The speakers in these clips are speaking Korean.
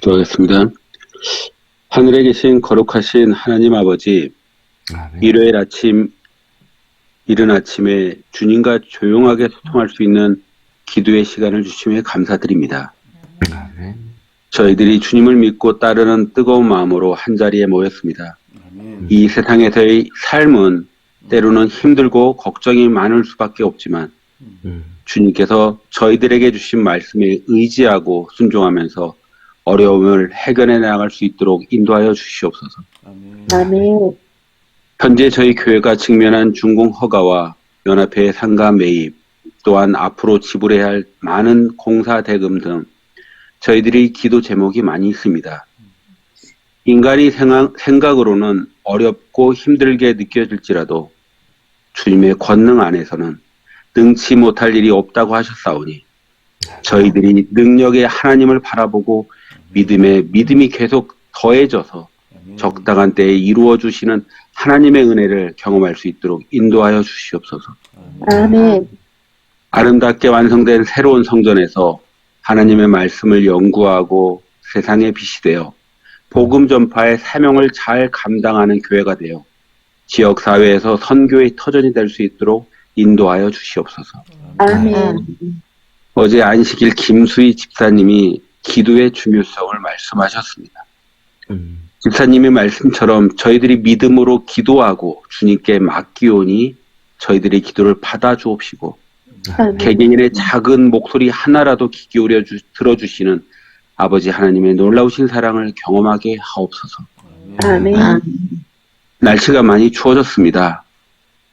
기도하겠습니다. 하늘에 계신 거룩하신 하나님 아버지, 일요일 아침, 이른 아침에 주님과 조용하게 소통할 수 있는 기도의 시간을 주심에 감사드립니다. 저희들이 주님을 믿고 따르는 뜨거운 마음으로 한자리에 모였습니다. 이 세상에서의 삶은 때로는 힘들고 걱정이 많을 수밖에 없지만 주님께서 저희들에게 주신 말씀에 의지하고 순종하면서 어려움을 해결해 나갈 수 있도록 인도하여 주시옵소서. 아멘. 현재 저희 교회가 직면한 준공 허가와 연합회 상가 매입, 또한 앞으로 지불해야 할 많은 공사 대금 등 저희들이 기도 제목이 많이 있습니다. 인간이 생각으로는 어렵고 힘들게 느껴질지라도 주님의 권능 안에서는 능치 못할 일이 없다고 하셨사오니 저희들이 능력의 하나님을 바라보고 믿음이 계속 더해져서 적당한 때에 이루어 주시는 하나님의 은혜를 경험할 수 있도록 인도하여 주시옵소서. 아멘. 아름답게 완성된 새로운 성전에서 하나님의 말씀을 연구하고 세상의 빛이 되어 복음 전파의 사명을 잘 감당하는 교회가 되어 지역사회에서 선교의 터전이 될 수 있도록 인도하여 주시옵소서. 아멘. 어제 안식일 김수희 집사님이 기도의 중요성을 말씀하셨습니다. 집사님의 말씀처럼 저희들이 믿음으로 기도하고 주님께 맡기오니 저희들의 기도를 받아주옵시고 개개인의 작은 목소리 하나라도 귀 기울여 들어주시는 아버지 하나님의 놀라우신 사랑을 경험하게 하옵소서. 아멘. 날씨가 많이 추워졌습니다.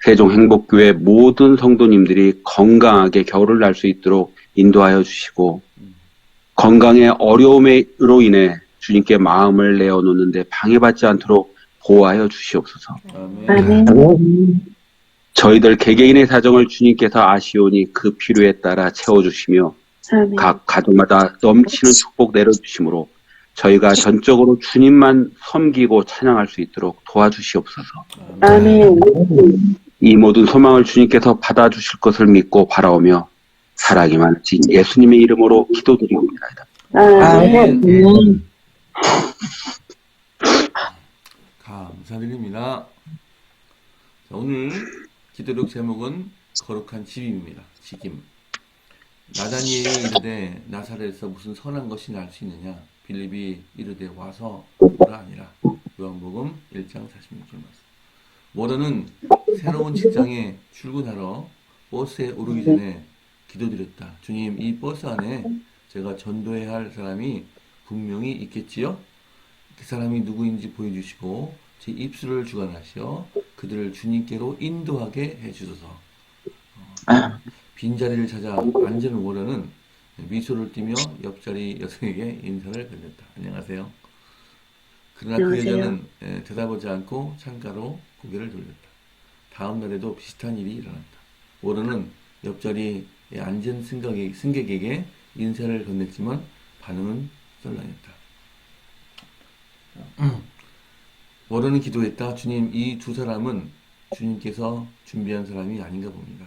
세종행복교회 모든 성도님들이 건강하게 겨울을 날 수 있도록 인도하여 주시고 건강의 어려움으로 인해 주님께 마음을 내어놓는데 방해받지 않도록 보호하여 주시옵소서. 아멘. 저희들 개개인의 사정을 주님께서 아시오니 그 필요에 따라 채워주시며 아멘. 각 가족마다 넘치는 축복 내려주심으로 저희가 전적으로 주님만 섬기고 찬양할 수 있도록 도와주시옵소서. 아멘. 이 모든 소망을 주님께서 받아주실 것을 믿고 바라오며 사랑이 많으신 예수님의 이름으로 기도드립니다. 아멘. 감사드립니다. 자, 오늘 기도력 제목은 거룩한 집임입니다. 직임. 나다니엘이 이르되 나사렛에서 무슨 선한 것이 날 수 있느냐? 빌립이 이르되 와서 보라 아니라. 요한복음 1장 46절 말씀. 모더는 새로운 직장에 출근하러 버스에 오르기 전에 기도드렸다. 주님, 이 버스 안에 제가 전도해야 할 사람이 분명히 있겠지요? 그 사람이 누구인지 보여주시고 제 입술을 주관하시어 그들을 주님께로 인도하게 해주소서. 빈자리를 찾아 앉은 워런은 미소를 띠며 옆자리 여성에게 인사를 건넸다. 안녕하세요. 그러나 그 여자는 대답하지 않고 창가로 고개를 돌렸다. 다음 날에도 비슷한 일이 일어났다. 워런은 옆자리에 앉은 승객에게 인사를 건넸지만 반응은 썰렁했다. 워런은 기도했다. 주님, 이 두 사람은 주님께서 준비한 사람이 아닌가 봅니다.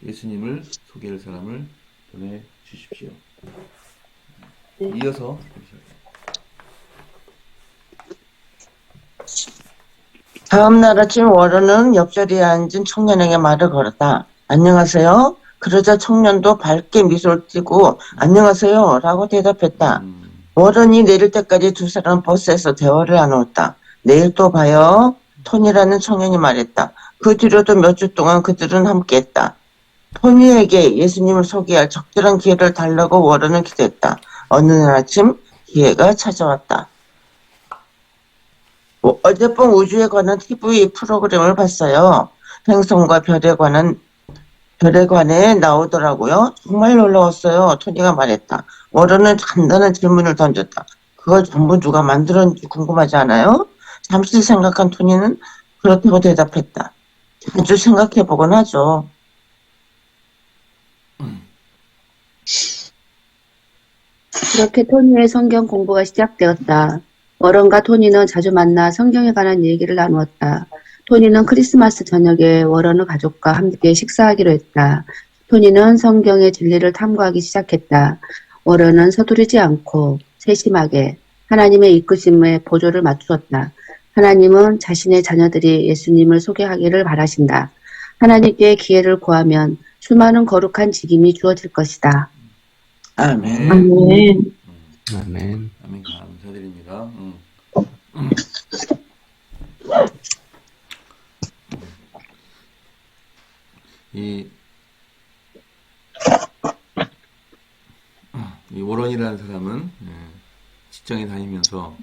예수님을 소개할 사람을 보내주십시오. 이어서 다음 날 아침 워런은 옆자리에 앉은 청년에게 말을 걸었다. 안녕하세요. 그러자 청년도 밝게 미소를 띠고 안녕하세요 라고 대답했다. 워런이 내릴 때까지 두 사람은 버스에서 대화를 나누었다. 내일 또 봐요. 토니라는 청년이 말했다. 그 뒤로도 몇 주 동안 그들은 함께했다. 토니에게 예수님을 소개할 적절한 기회를 달라고 워런은 기도했다. 어느 날 아침 기회가 찾아왔다. 어젯밤 우주에 관한 TV 프로그램을 봤어요. 행성과 별에 관해 나오더라고요. 정말 놀라웠어요. 토니가 말했다. 워런은 간단한 질문을 던졌다. 그걸 전부 누가 만들었는지 궁금하지 않아요? 잠시 생각한 토니는 그렇다고 대답했다. 자주 생각해보곤 하죠. 그렇게 토니의 성경 공부가 시작되었다. 워런과 토니는 자주 만나 성경에 관한 얘기를 나누었다. 토니는 크리스마스 저녁에 워런의 가족과 함께 식사하기로 했다. 토니는 성경의 진리를 탐구하기 시작했다. 워런은 서두르지 않고 세심하게 하나님의 이끄심에 보조를 맞추었다. 하나님은 자신의 자녀들이 예수님을 소개하기를 바라신다. 하나님께 기회를 구하면 수많은 거룩한 직임이 주어질 것이다. 아멘. 아멘. 아멘. 아멘. 감사드립니다. 이 워런이라는 사람은 직장에 다니면서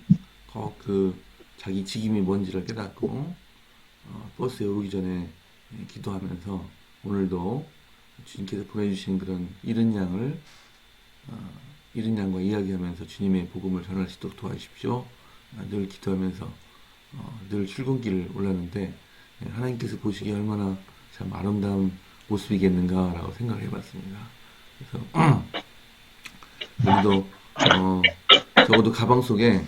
꼭 그 자기 직임이 뭔지를 깨닫고 버스에 오르기 전에 기도하면서 오늘도 주님께서 보내주신 그런 이른 양을 이른 양과 이야기하면서 주님의 복음을 전할 수 있도록 도와주십시오. 늘 기도하면서 늘 출근길을 올랐는데 하나님께서 보시기에 얼마나 참 아름다운 모습이겠는가라고 생각을 해봤습니다. 그래서 우리도 적어도 가방 속에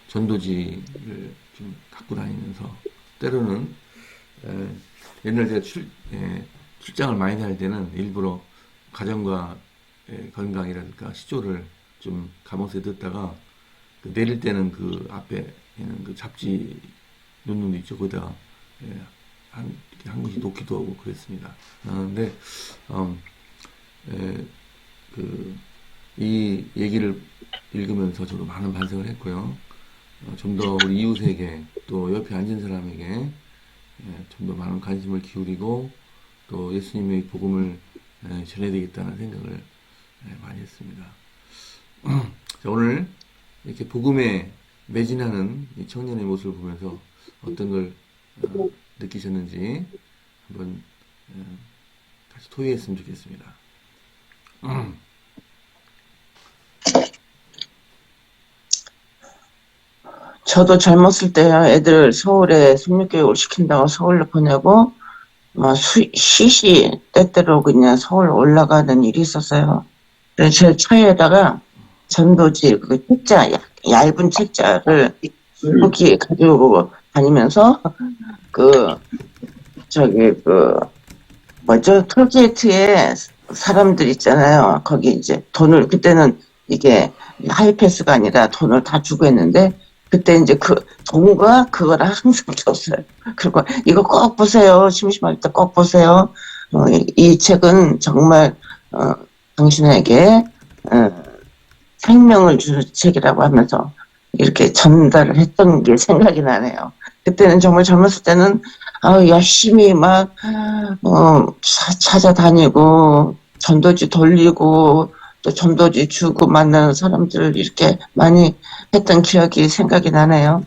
전도지를 좀 갖고 다니면서 때로는 옛날 제가 출장을 많이 다닐 때는 일부러 가정과 건강이라든가 시조를 좀 가방속에 넣었다가 내릴 때는 그 앞에 있는 그 잡지 놓는 데 있죠. 거기다가 한 곳이 놓기도 하고 그랬습니다. 근데 이 얘기를 읽으면서 저도 많은 반성을 했고요. 좀 더 우리 이웃에게 또 옆에 앉은 사람에게 좀 더 많은 관심을 기울이고 또 예수님의 복음을 전해야 되겠다는 생각을 많이 했습니다. 자, 오늘 이렇게 복음에 매진하는 이 청년의 모습을 보면서 어떤 걸 느끼셨는지 한번 다시 토의했으면 좋겠습니다. 저도 젊었을 때요, 애들 서울에 성립교육을 시킨다고 서울로 보내고, 시시 때때로 그냥 서울 올라가는 일이 있었어요. 그래서 제 차에다가 전도지, 그 책자, 얇은 책자를 거기 가지고 다니면서, 톨게이트에 사람들 있잖아요. 거기 이제 돈을, 그때는 이게 하이패스가 아니라 돈을 다 주고 했는데, 그때 이제 그 돈과 그거를 항상 줬어요. 그리고 이거 꼭 보세요. 심심할 때 꼭 보세요. 이 책은 정말 당신에게 생명을 주는 책이라고 하면서 이렇게 전달을 했던 게 생각이 나네요. 그때는 정말 젊었을 때는 열심히 막 찾아다니고 전도지 돌리고 또 전도지 주고 만나는 사람들을 이렇게 많이 했던 기억이 생각이 나네요.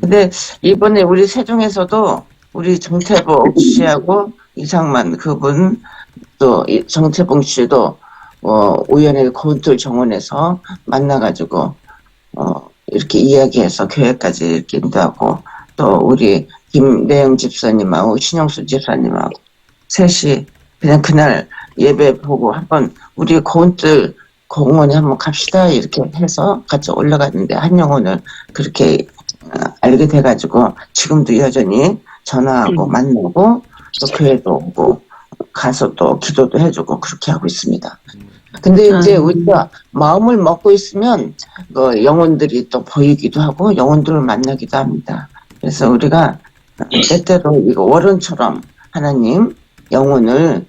근데 이번에 우리 세종에서도 우리 정태복 씨하고 이상만 그분 또 정태복 씨도 우연히 고운돌 정원에서 만나가지고 이렇게 이야기해서 교회까지 이렇게 인도하고 또 우리 김래영 집사님하고 신영수 집사님하고 셋이 그냥 그날 예배 보고 한번 우리 고운돌 공원에 한번 갑시다 이렇게 해서 같이 올라갔는데 한 영혼을 그렇게 알게 돼가지고 지금도 여전히 전화하고 만나고 또 교회도 오고 가서 또 기도도 해주고 그렇게 하고 있습니다. 근데 이제 우리가 마음을 먹고 있으면 그 영혼들이 또 보이기도 하고 영혼들을 만나기도 합니다. 그래서 우리가 때때로 이거 워런처럼 하나님 영혼을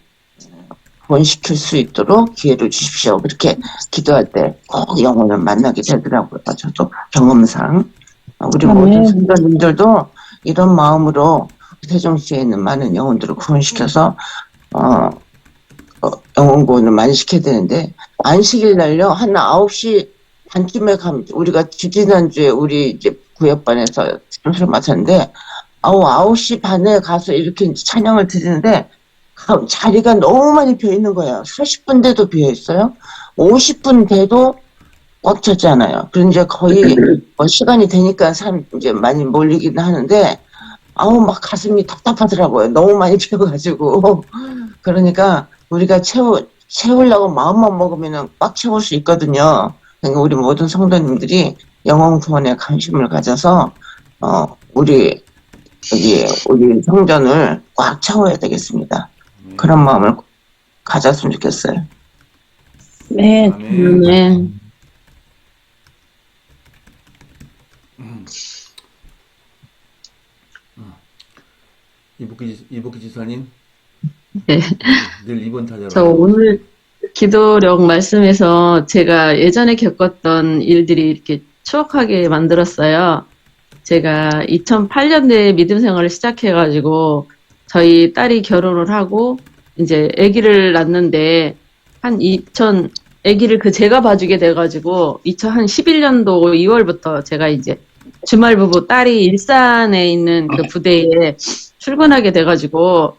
구원시킬 수 있도록 기회를 주십시오. 그렇게 기도할 때 꼭 영혼을 만나게 되더라고요. 저도 경험상. 우리 모든 성도님들도 이런 마음으로 세종시에 있는 많은 영혼들을 구원시켜서 영혼 구원을 많이 시켜야 되는데 안식일 날요 한 9시 반쯤에 가면 우리가 지지난주에 우리 이제 구역반에서 점수를 마쳤는데 9시 반에 가서 이렇게 이제 찬양을 드리는데 자리가 너무 많이 비어 있는 거예요. 40분 돼도 비어 있어요. 50분 돼도 꽉 찼지 않아요. 그리고 이제 거의 시간이 되니까 사람 이제 많이 몰리긴 하는데 막 가슴이 답답하더라고요. 너무 많이 비어가지고. 그러니까 우리가 채우려고 마음만 먹으면 꽉 채울 수 있거든요. 그러니까 우리 모든 성도님들이 영혼 구원에 관심을 가져서 우리 성전을 꽉 채워야 되겠습니다. 그런 마음을 가졌으면 좋겠어요. 네. 이복희 지사님, 네. 늘 2번 타자로. 저 오늘 기도력 말씀에서 제가 예전에 겪었던 일들이 이렇게 추억하게 만들었어요. 제가 2008년도에 믿음 생활을 시작해가지고 저희 딸이 결혼을 하고 이제 아기를 낳는데 아기를 제가 봐주게 돼가지고 2011년도 2월부터 제가 이제 주말부부 딸이 일산에 있는 그 부대에 출근하게 돼가지고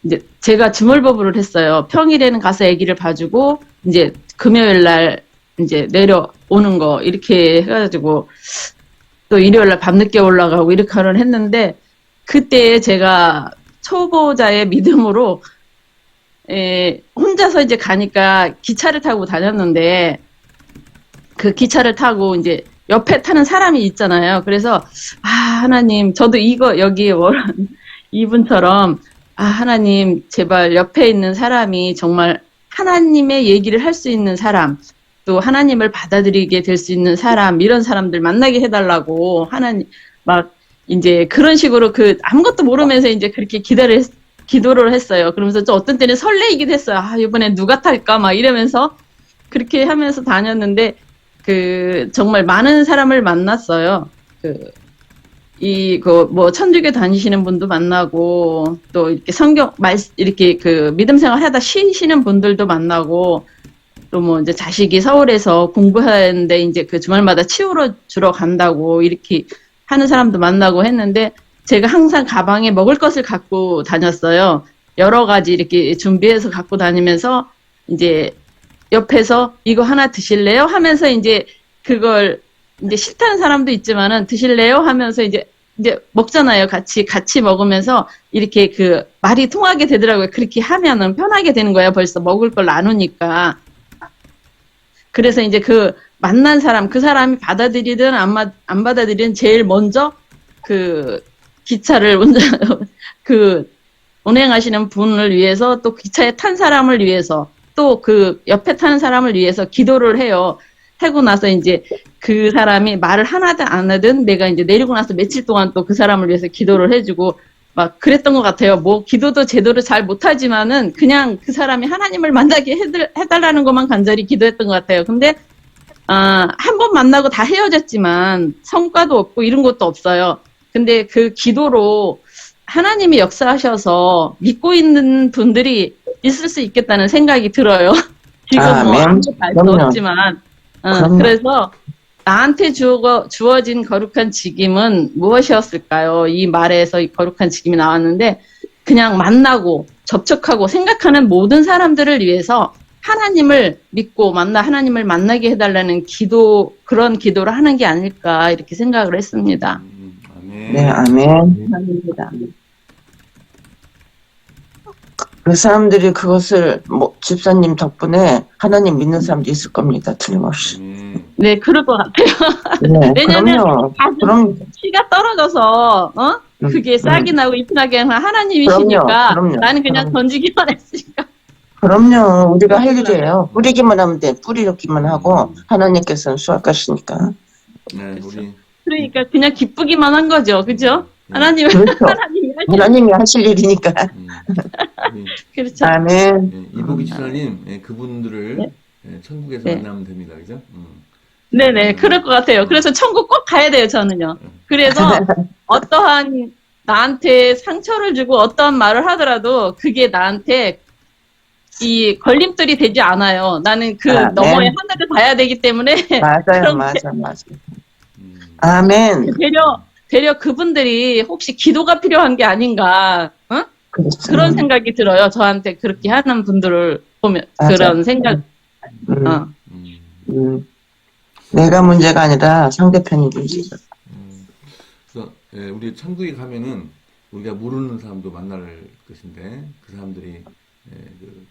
이제 제가 주말부부를 했어요. 평일에는 가서 아기를 봐주고 이제 금요일 날 이제 내려오는 거 이렇게 해가지고 또 일요일 날 밤늦게 올라가고 이렇게 하려 했는데 그때 제가 초보자의 믿음으로 혼자서 이제 가니까 기차를 타고 다녔는데 그 기차를 타고 이제 옆에 타는 사람이 있잖아요. 그래서 하나님 저도 여기 이분처럼 하나님 제발 옆에 있는 사람이 정말 하나님의 얘기를 할 수 있는 사람 또 하나님을 받아들이게 될 수 있는 사람 이런 사람들 만나게 해달라고 하나님 막 이제 그런 식으로 아무것도 모르면서 이제 그렇게 기도를 했어요. 그러면서 또 어떤 때는 설레이기도 했어요. 이번에 누가 탈까 막 이러면서 그렇게 하면서 다녔는데 정말 많은 사람을 만났어요. 천주교 다니시는 분도 만나고, 또 이렇게 이렇게 믿음 생활 하다 쉬시는 분들도 만나고, 또 이제 자식이 서울에서 공부하는데 이제 주말마다 주러 간다고 이렇게 하는 사람도 만나고 했는데, 제가 항상 가방에 먹을 것을 갖고 다녔어요. 여러 가지 이렇게 준비해서 갖고 다니면서, 이제 옆에서 이거 하나 드실래요? 하면서 이제 그걸 이제 싫다는 사람도 있지만은 드실래요? 하면서 이제 먹잖아요. 같이 먹으면서 이렇게 말이 통하게 되더라고요. 그렇게 하면은 편하게 되는 거예요. 벌써 먹을 걸 나누니까. 그래서 이제 만난 사람, 그 사람이 받아들이든 안 받아들이든 제일 먼저 기차를 운행하시는 분을 위해서 또 기차에 탄 사람을 위해서 또 옆에 타는 사람을 위해서 기도를 해요. 하고 나서 이제 그 사람이 말을 하나든 안 하든 내가 이제 내리고 나서 며칠 동안 또 그 사람을 위해서 기도를 해주고 막 그랬던 것 같아요. 기도도 제대로 잘 못하지만은 그냥 그 사람이 하나님을 만나게 해달라는 것만 간절히 기도했던 것 같아요. 근데, 한 번 만나고 다 헤어졌지만 성과도 없고 이런 것도 없어요. 근데 그 기도로 하나님이 역사하셔서 믿고 있는 분들이 있을 수 있겠다는 생각이 들어요. 지금 아무것도 알 수 없지만. 그래서 나한테 주어진 거룩한 직임은 무엇이었을까요? 이 말에서 이 거룩한 직임이 나왔는데 그냥 만나고 접촉하고 생각하는 모든 사람들을 위해서 하나님을 믿고 하나님을 만나게 해달라는 그런 기도를 하는 게 아닐까 이렇게 생각을 했습니다. 아멘. 네, 아멘. 감사합니다. 그 사람들이 그것을 집사님 덕분에 하나님 믿는 사람도 있을 겁니다. 틀림없이. 네, 그럴 것 같아요. 네, 왜냐면 그럼 키가 떨어져서 그게 싹이 나고 잎이 나게 하는 하나님이시니까 그럼요. 나는 그냥 던지기만 했으니까. 그럼요. 우리가 할 일이에요. 뿌리기만 하면 돼. 뿌리기만 하고 하나님께서는 수확하시니까. 네, 우리 그러니까 그냥 기쁘기만 한 거죠, 그죠? 하나님이 그렇죠. 하나님이 하실 일이니까. 그렇죠. 아멘. 이복희 지사님, 그분들을 천국에서 네. 만나면 됩니다, 그죠? 네네, 그럴 것 같아요. 그래서 천국 꼭 가야 돼요, 저는요. 그래서 어떠한 나한테 상처를 주고 어떠한 말을 하더라도 그게 나한테 이 걸림돌이 되지 않아요. 나는 너머에 하늘을 봐야 되기 때문에. 맞아요. 아멘. 되려 그분들이 혹시 기도가 필요한 게 아닌가, 그렇죠. 그런 생각이 들어요. 저한테 그렇게 하는 분들을 보면, 맞아. 그런 생각, 내가 문제가 아니라 상대편이 문제죠. 그래서 우리 천국에 가면은 우리가 모르는 사람도 만날 것인데 그 사람들이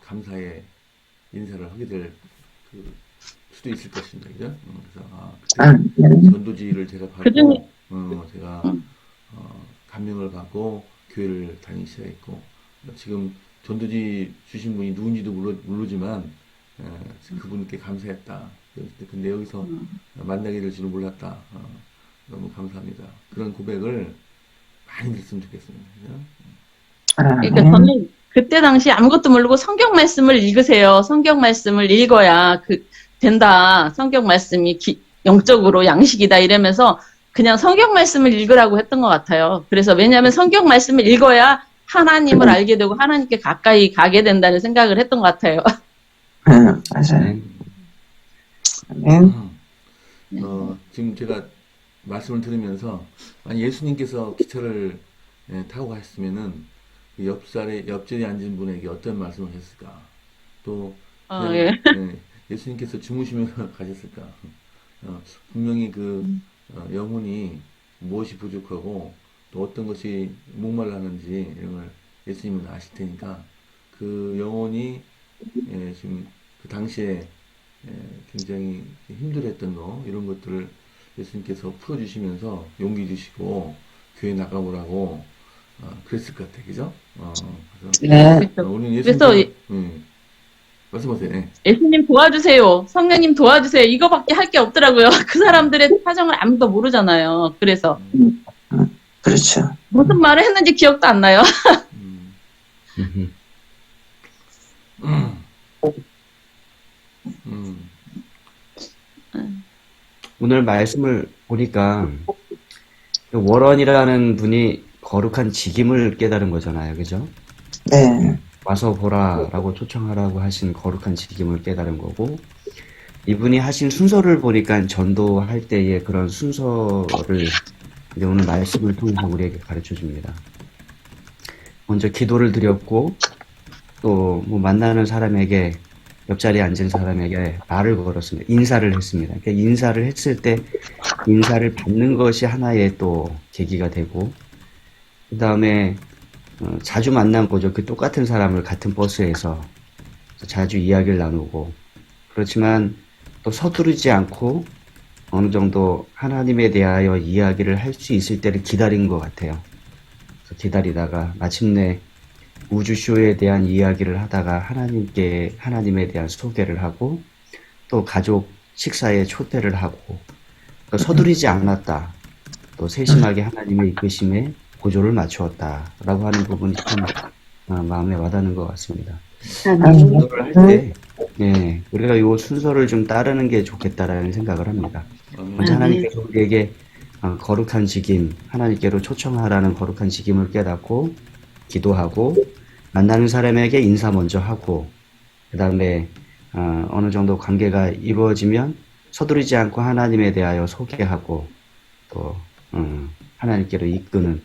감사의 인사를 하게 될 수도 있을 것입니다, 그죠? 그래서 전도지를 제가 받고 제가 감명을 받고 교회를 다니기 시작했고 지금 전도지 주신 분이 누군지도 모르지만 그분께 감사했다. 근데 여기서 만나게 될 줄은 몰랐다. 너무 감사합니다. 그런 고백을 많이 들었으면 좋겠습니다. 그죠? 그러니까 저는 그때 당시 아무것도 모르고 성경 말씀을 읽으세요. 성경 말씀을 읽어야 된다. 성경 말씀이 영적으로 양식이다 이러면서 그냥 성경 말씀을 읽으라고 했던 것 같아요. 그래서 왜냐하면 성경 말씀을 읽어야 하나님을 알게 되고 하나님께 가까이 가게 된다는 생각을 했던 것 같아요. 맞아요. 아멘. 지금 제가 말씀을 들으면서 만약 예수님께서 기차를 타고 가셨으면은 그 옆자리에 앉은 분에게 어떤 말씀을 했을까? 또 예. 예수님께서 주무시면서 가셨을까? 분명히 영혼이 무엇이 부족하고 또 어떤 것이 목말라하는지 이런 걸 예수님은 아실 테니까 그 영혼이 지금 그 당시에 굉장히 힘들었던 거 이런 것들을 예수님께서 풀어주시면서 용기 주시고 교회 나가보라고 그랬을 것 같아, 그죠? 네. 우리는 그래서 말씀하세요. 네. 예수님 도와주세요. 성령님 도와주세요. 이거밖에 할 게 없더라고요. 그 사람들의 사정을 아무도 모르잖아요. 그래서 그렇죠. 무슨 말을 했는지 기억도 안 나요. 오늘 말씀을 보니까 워런이라는 분이 거룩한 직임을 깨달은 거잖아요. 그죠? 네. 와서 보라라고 초청하라고 하신 거룩한 직임을 깨달은 거고, 이분이 하신 순서를 보니까 전도할 때의 그런 순서를 이제 오늘 말씀을 통해서 우리에게 가르쳐 줍니다. 먼저 기도를 드렸고, 또 뭐 만나는 사람에게, 옆자리에 앉은 사람에게 말을 걸었습니다. 인사를 했습니다. 그러니까 인사를 했을 때 인사를 받는 것이 하나의 또 계기가 되고, 그 다음에 자주 만난 거죠. 그 똑같은 사람을 같은 버스에서 자주 이야기를 나누고, 그렇지만 또 서두르지 않고 어느 정도 하나님에 대하여 이야기를 할 수 있을 때를 기다린 것 같아요. 그래서 기다리다가 마침내 우주쇼에 대한 이야기를 하다가 하나님에 대한 소개를 하고, 또 가족 식사에 초대를 하고, 또 서두르지 않았다. 또 세심하게 하나님의 이끄심에 보조를 맞추었다라고 하는 부분이 참 마음에 와닿는 것 같습니다. 기도를 할 때, 우리가 이 순서를 좀 따르는 게 좋겠다라는 생각을 합니다. 먼저 하나님께서 우리에게 거룩한 직임, 하나님께로 초청하라는 거룩한 직임을 깨닫고, 기도하고, 만나는 사람에게 인사 먼저 하고, 그 다음에 어느 정도 관계가 이루어지면 서두르지 않고 하나님에 대하여 소개하고, 또 하나님께로 이끄는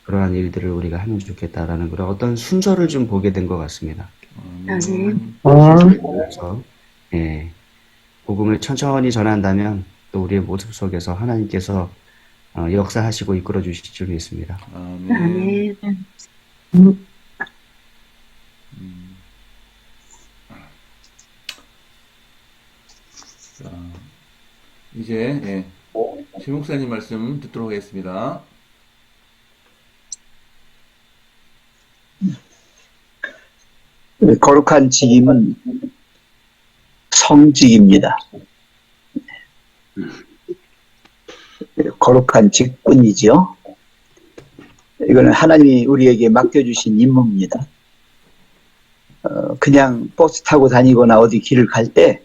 그러한 일들을 우리가 하면 좋겠다라는 그런 어떤 순서를 좀 보게 된 것 같습니다. 그래서 복음을 천천히 전한다면 또 우리의 모습 속에서 하나님께서 역사하시고 이끌어 주실 줄 믿습니다. 아멘. 자, 이제 시 목사님 말씀 듣도록 하겠습니다. 거룩한 직임은 성직입니다. 거룩한 직분이죠. 이거는 하나님이 우리에게 맡겨주신 임무입니다. 그냥 버스 타고 다니거나 어디 길을 갈 때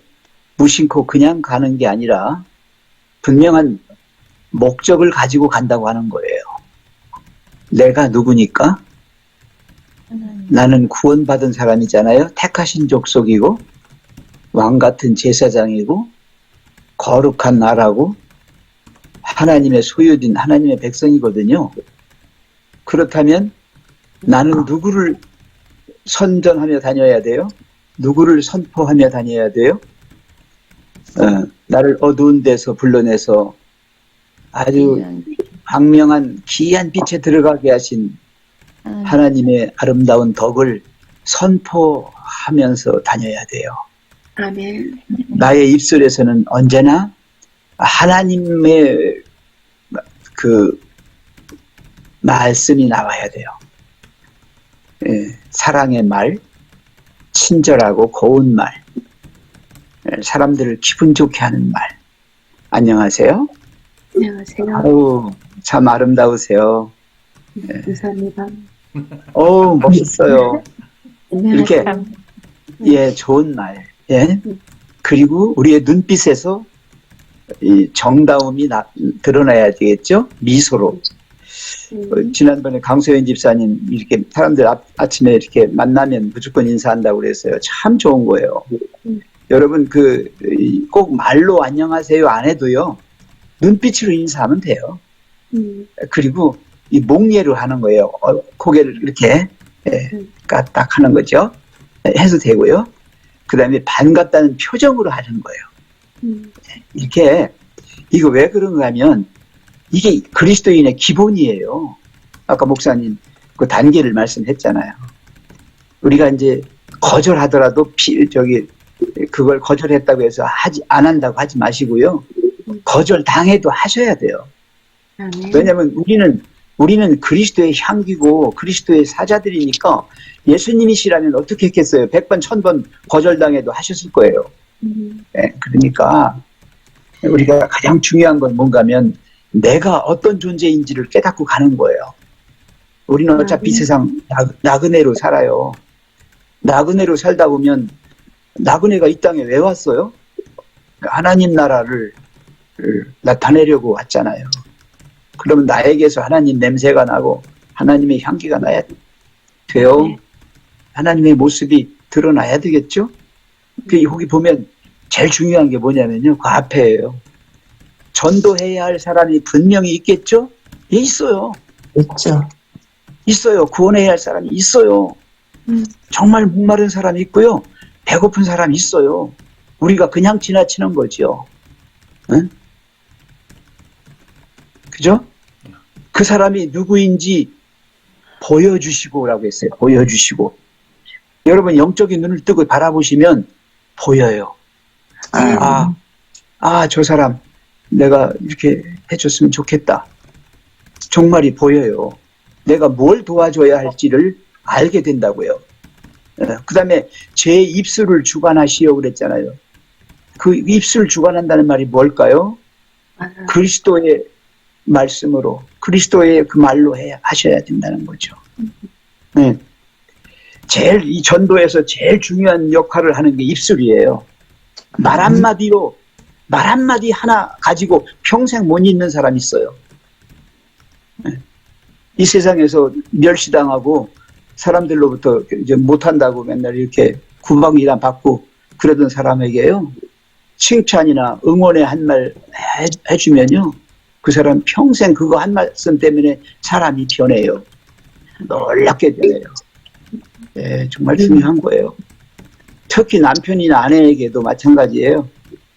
무심코 그냥 가는 게 아니라 분명한 목적을 가지고 간다고 하는 거예요. 내가 누구니까? 나는 구원받은 사람이잖아요. 택하신 족속이고 왕같은 제사장이고 거룩한 나라고 하나님의 소유된 하나님의 백성이거든요. 그렇다면 나는 누구를 선전하며 다녀야 돼요? 누구를 선포하며 다녀야 돼요? 나를 어두운 데서 불러내서 아주 광명한 기이한 빛에 들어가게 하신 하나님의 아름다운 덕을 선포하면서 다녀야 돼요. 아멘. 나의 입술에서는 언제나 하나님의 그 말씀이 나와야 돼요. 사랑의 말, 친절하고 고운 말, 사람들을 기분 좋게 하는 말. 안녕하세요. 안녕하세요. 아우, 참 아름다우세요. 감사합니다. 멋있어요. 이렇게, 예, 좋은 말. 예. 그리고 우리의 눈빛에서 이 정다움이 드러나야 되겠죠? 미소로. 지난번에 강소연 집사님 이렇게 사람들 아침에 이렇게 만나면 무조건 인사한다고 그랬어요. 참 좋은 거예요. 여러분 꼭 말로 안녕하세요 안 해도요. 눈빛으로 인사하면 돼요. 그리고 이 목례로 하는 거예요. 고개를 이렇게 까딱 하는 거죠. 해도 되고요. 그 다음에 반갑다는 표정으로 하는 거예요. 이렇게 이거 왜 그런가 하면 이게 그리스도인의 기본이에요. 아까 목사님 그 단계를 말씀했잖아요. 우리가 이제 거절하더라도 그걸 거절했다고 해서 안 한다고 하지 마시고요. 거절 당해도 하셔야 돼요. 왜냐하면 우리는 그리스도의 향기고 그리스도의 사자들이니까 예수님이시라면 어떻게 했겠어요? 100번, 1000번 거절당해도 하셨을 거예요. 네, 그러니까 우리가 가장 중요한 건 뭔가 하면 내가 어떤 존재인지를 깨닫고 가는 거예요. 우리는 어차피 세상 나그네로 살아요. 나그네로 살다 보면 나그네가 이 땅에 왜 왔어요? 하나님 나라를 나타내려고 왔잖아요. 그러면 나에게서 하나님 냄새가 나고 하나님의 향기가 나야 돼요. 하나님의 모습이 드러나야 되겠죠? 여기 보면 제일 중요한 게 뭐냐면요. 그 앞에예요. 전도해야 할 사람이 분명히 있겠죠? 예, 있어요. 있죠. 있어요. 구원해야 할 사람이 있어요. 정말 목마른 사람이 있고요. 배고픈 사람이 있어요. 우리가 그냥 지나치는 거죠. 응? 그죠? 그 사람이 누구인지 보여주시고라고 했어요. 보여주시고. 여러분 영적인 눈을 뜨고 바라보시면 보여요. 저 사람 내가 이렇게 해줬으면 좋겠다. 정말이 보여요. 내가 뭘 도와줘야 할지를 알게 된다고요. 그 다음에 제 입술을 주관하시오 그랬잖아요. 그 입술 주관한다는 말이 뭘까요? 그리스도의 말씀으로 그리스도의 그 말로 하셔야 된다는 거죠. 네. 이 전도에서 제일 중요한 역할을 하는 게 입술이에요. 말 한마디 하나 가지고 평생 못 잊는 사람이 있어요. 네. 이 세상에서 멸시당하고 사람들로부터 이제 못한다고 맨날 이렇게 구박이나 받고 그러던 사람에게요. 칭찬이나 응원의 한 말 해주면요. 그 사람 평생 그거 한 말씀 때문에 사람이 변해요. 놀랍게 변해요. 네, 정말 중요한 거예요. 특히 남편이나 아내에게도 마찬가지예요.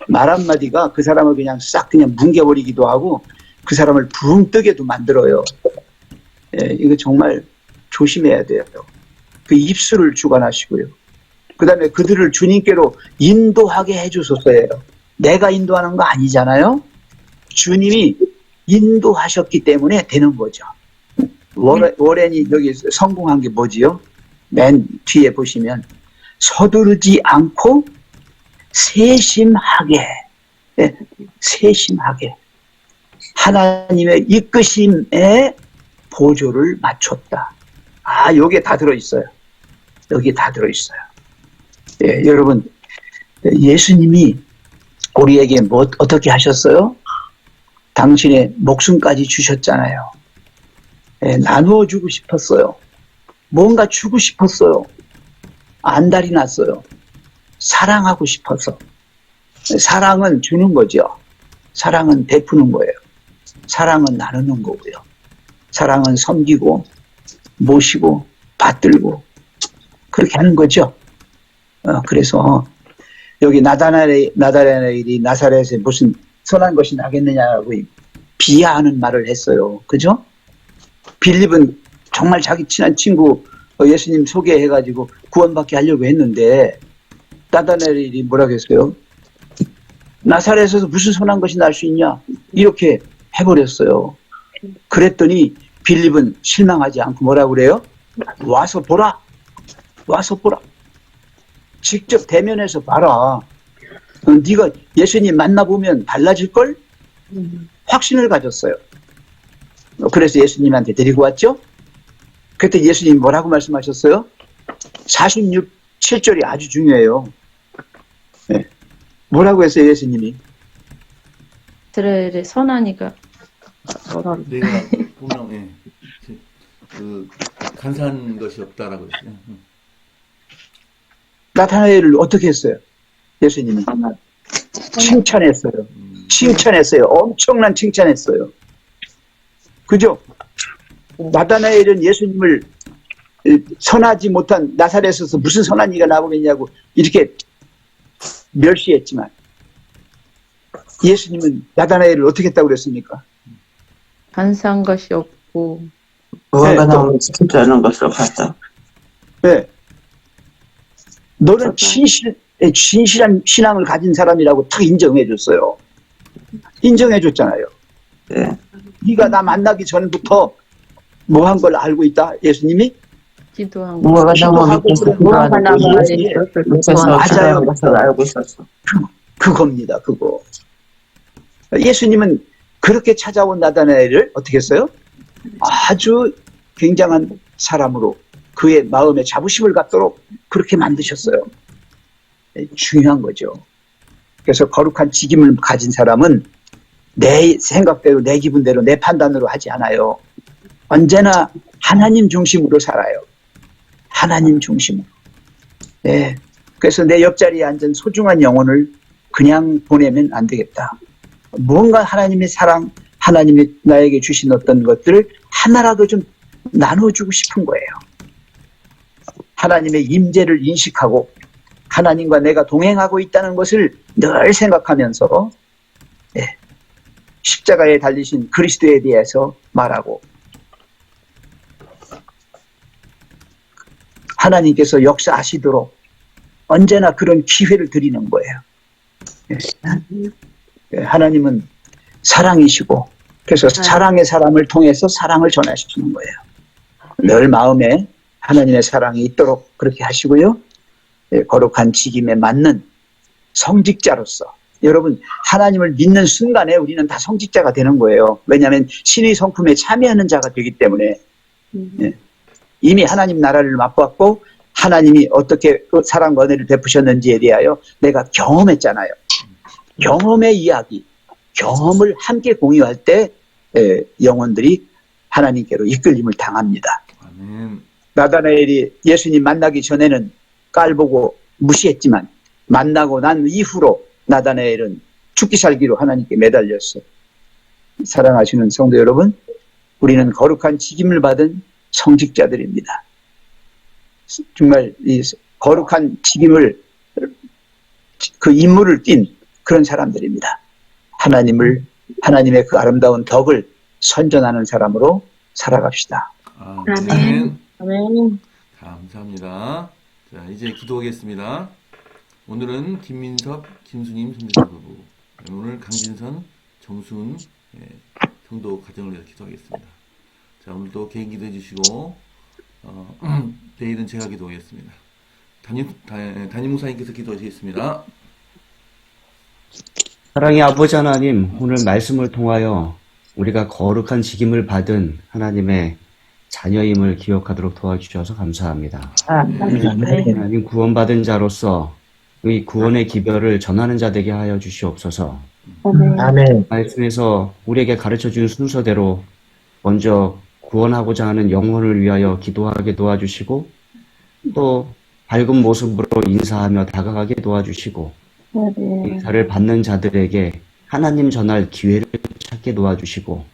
말 한마디가 그 사람을 그냥 뭉개버리기도 하고 그 사람을 붕 뜨게도 만들어요. 네, 이거 정말 조심해야 돼요. 그 입술을 주관하시고요. 그 다음에 그들을 주님께로 인도하게 해주소서예요. 내가 인도하는 거 아니잖아요. 주님이 인도하셨기 때문에 되는 거죠. 워렌이 여기 성공한 게 뭐지요? 맨 뒤에 보시면 서두르지 않고 세심하게 세심하게 하나님의 이끄심에 보조를 맞췄다. 여기에 다 들어있어요. 여기에 다 들어있어요. 예, 여러분 예수님이 우리에게 어떻게 하셨어요? 당신의 목숨까지 주셨잖아요. 예, 나누어 주고 싶었어요. 뭔가 주고 싶었어요. 안달이 났어요. 사랑하고 싶어서. 사랑은 주는 거죠. 사랑은 베푸는 거예요. 사랑은 나누는 거고요. 사랑은 섬기고 모시고 받들고 그렇게 하는 거죠. 그래서 여기 나다나엘이 나사렛에 무슨 선한 것이 나겠느냐고 비하하는 말을 했어요. 그죠? 빌립은 정말 자기 친한 친구 예수님 소개해가지고 구원받게 하려고 했는데 나다나엘이 뭐라고 했어요? 나사렛에서 무슨 선한 것이 날 수 있냐? 이렇게 해버렸어요. 그랬더니 빌립은 실망하지 않고 뭐라고 그래요? 와서 보라. 와서 보라. 직접 대면해서 봐라. 네가 예수님 만나보면 달라질걸? 확신을 가졌어요. 그래서 예수님한테 데리고 왔죠? 그때 예수님 뭐라고 말씀하셨어요? 46, 7절이 아주 중요해요. 네. 뭐라고 했어요, 예수님이? 이스라엘의 선한이가 뭐라 내가 보면 그 간사한 것이 없다라고 했어요. 나타나엘을 어떻게 했어요? 예수님이 칭찬했어요. 칭찬했어요. 엄청난 칭찬했어요. 그죠? 나타나엘은 예수님을 선하지 못한 나사렛에서 무슨 선한 이가 나오겠냐고 이렇게 멸시했지만 예수님은 나타나엘을 어떻게 했다고 그랬습니까? 간사한 것이 없고 무화과 네, 나무를 지키지 않은 것을 봤다. 네. 너는 진실한 신앙을 가진 사람이라고 탁 인정해줬어요. 인정해줬잖아요. 네. 네가 나 만나기 전부터 뭐 한 걸 알고 있다, 예수님이? 기도한 거. 무화과 나무 기도하고 밑에서 그런 무화과 기도하는 나무 것을 아래 밑에서 맞아요. 기도하는 것을 알고 있었어. 그겁니다, 그거. 예수님은 그렇게 찾아온 나다나엘을 어떻게 했어요? 아주 굉장한 사람으로 그의 마음에 자부심을 갖도록 그렇게 만드셨어요. 중요한 거죠. 그래서 거룩한 직임을 가진 사람은 내 생각대로, 내 기분대로, 내 판단으로 하지 않아요. 언제나 하나님 중심으로 살아요. 하나님 중심으로. 네. 그래서 내 옆자리에 앉은 소중한 영혼을 그냥 보내면 안 되겠다. 뭔가 하나님의 사랑, 하나님이 나에게 주신 어떤 것들을 하나라도 좀 나눠주고 싶은 거예요. 하나님의 임재를 인식하고 하나님과 내가 동행하고 있다는 것을 늘 생각하면서 십자가에 달리신 그리스도에 대해서 말하고 하나님께서 역사하시도록 언제나 그런 기회를 드리는 거예요. 하나님은 사랑이시고 그래서 사랑의 사람을 통해서 사랑을 전하시는 거예요. 늘 마음에 하나님의 사랑이 있도록 그렇게 하시고요. 거룩한 직임에 맞는 성직자로서 여러분 하나님을 믿는 순간에 우리는 다 성직자가 되는 거예요. 왜냐하면 신의 성품에 참여하는 자가 되기 때문에 이미 하나님 나라를 맛봤고 하나님이 어떻게 사랑과 은혜를 베푸셨는지에 대하여 내가 경험했잖아요. 경험의 이야기, 경험을 함께 공유할 때 영혼들이 하나님께로 이끌림을 당합니다. 아멘. 나다나엘이 예수님 만나기 전에는 깔보고 무시했지만 만나고 난 이후로 나다나엘은 죽기 살기로 하나님께 매달렸어요. 사랑하시는 성도 여러분, 우리는 거룩한 직임을 받은 성직자들입니다. 정말 이 거룩한 직임을 그 임무를 띈 그런 사람들입니다. 하나님의 그 아름다운 덕을 선전하는 사람으로 살아갑시다. 아멘. 아멘. 감사합니다. 자, 이제 기도하겠습니다. 오늘은 김민섭, 김수님 선교사 부부, 오늘 강진선, 정순 성도 가정을 위해서 기도하겠습니다. 자, 오늘도 개인 기도해 주시고 내일은 제가 기도하겠습니다. 담임 목사님께서 기도하시겠습니다. 사랑의 아버지 하나님, 오늘 말씀을 통하여 우리가 거룩한 직임을 받은 하나님의 자녀임을 기억하도록 도와주셔서 감사합니다. 하나님 구원받은 자로서 이 구원의 기별을 전하는 자 되게 하여 주시옵소서. 아멘. 말씀에서 우리에게 가르쳐준 순서대로 먼저 구원하고자 하는 영혼을 위하여 기도하게 도와주시고 또 밝은 모습으로 인사하며 다가가게 도와주시고 인사를 받는 자들에게 하나님 전할 기회를 찾게 도와주시고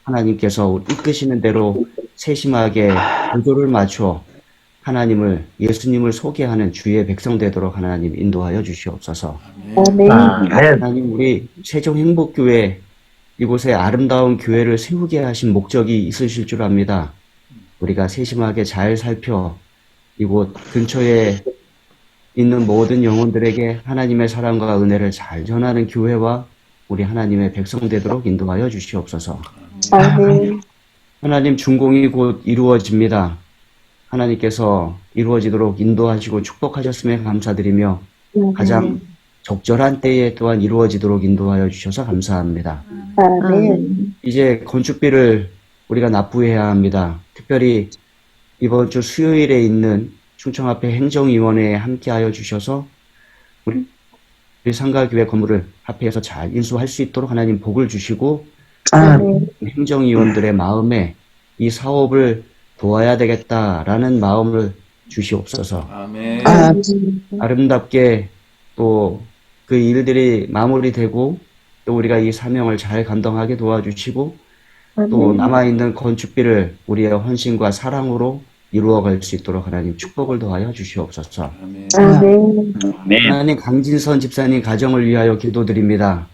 하나님께서 이끄시는 대로 세심하게 구도를 맞춰 하나님을 예수님을 소개하는 주의 백성 되도록 하나님 인도하여 주시옵소서. 하나님 우리 세종행복교회 이곳에 아름다운 교회를 세우게 하신 목적이 있으실 줄 압니다. 우리가 세심하게 잘 살펴 이곳 근처에 있는 모든 영혼들에게 하나님의 사랑과 은혜를 잘 전하는 교회와 우리 하나님의 백성 되도록 인도하여 주시옵소서. 하나님 준공이 곧 이루어집니다. 하나님께서 이루어지도록 인도하시고 축복하셨음에 감사드리며 가장 적절한 때에 또한 이루어지도록 인도하여 주셔서 감사합니다. 이제 건축비를 우리가 납부해야 합니다. 특별히 이번 주 수요일에 있는 충청합회 행정위원회에 함께하여 주셔서 우리 상가교회 건물을 합회에서 잘 인수할 수 있도록 하나님 복을 주시고 행정위원들의 마음에 이 사업을 도와야 되겠다라는 마음을 주시옵소서. 아멘. 아름답게 또 그 일들이 마무리되고 또 우리가 이 사명을 잘 감당하게 도와주시고 또 남아있는 건축비를 우리의 헌신과 사랑으로 이루어갈 수 있도록 하나님 축복을 더하여 주시옵소서. 아멘. 하나님 강진선 집사님 가정을 위하여 기도드립니다.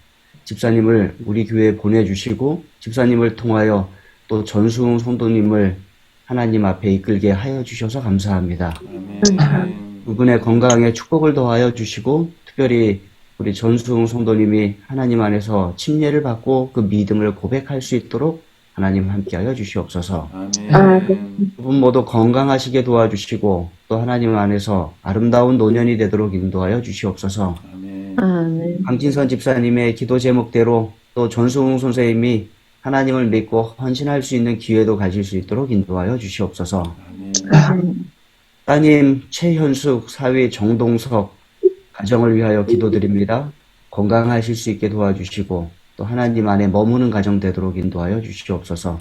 집사님을 우리 교회에 보내주시고 집사님을 통하여 또 전수웅 성도님을 하나님 앞에 이끌게 하여 주셔서 감사합니다. 아멘. 그분의 건강에 축복을 더하여 주시고 특별히 우리 전수웅 성도님이 하나님 안에서 침례를 받고 그 믿음을 고백할 수 있도록 하나님 함께하여 주시옵소서. 아멘. 두 분 모두 건강하시게 도와주시고 또 하나님 안에서 아름다운 노년이 되도록 인도하여 주시옵소서. 아멘. 강진선 집사님의 기도 제목대로 또 전수웅 선생님이 하나님을 믿고 헌신할 수 있는 기회도 가질 수 있도록 인도하여 주시옵소서. 아멘. 따님 최현숙, 사위 정동석 가정을 위하여 기도드립니다. 건강하실 수 있게 도와주시고 또 하나님 안에 머무는 가정 되도록 인도하여 주시옵소서.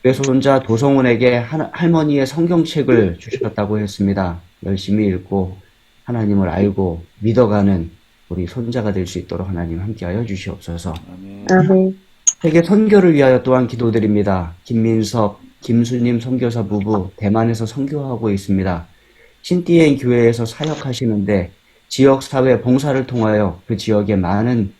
외손자 도성훈에게 할머니의 성경책을 주셨다고 했습니다. 열심히 읽고 하나님을 알고 믿어가는 우리 손자가 될 수 있도록 하나님 함께하여 주시옵소서. 세계 선교를 위하여 또한 기도드립니다. 김민섭, 김수님 선교사 부부 대만에서 선교하고 있습니다. 신띠엔 교회에서 사역하시는데 지역사회 봉사를 통하여 그 지역에 많은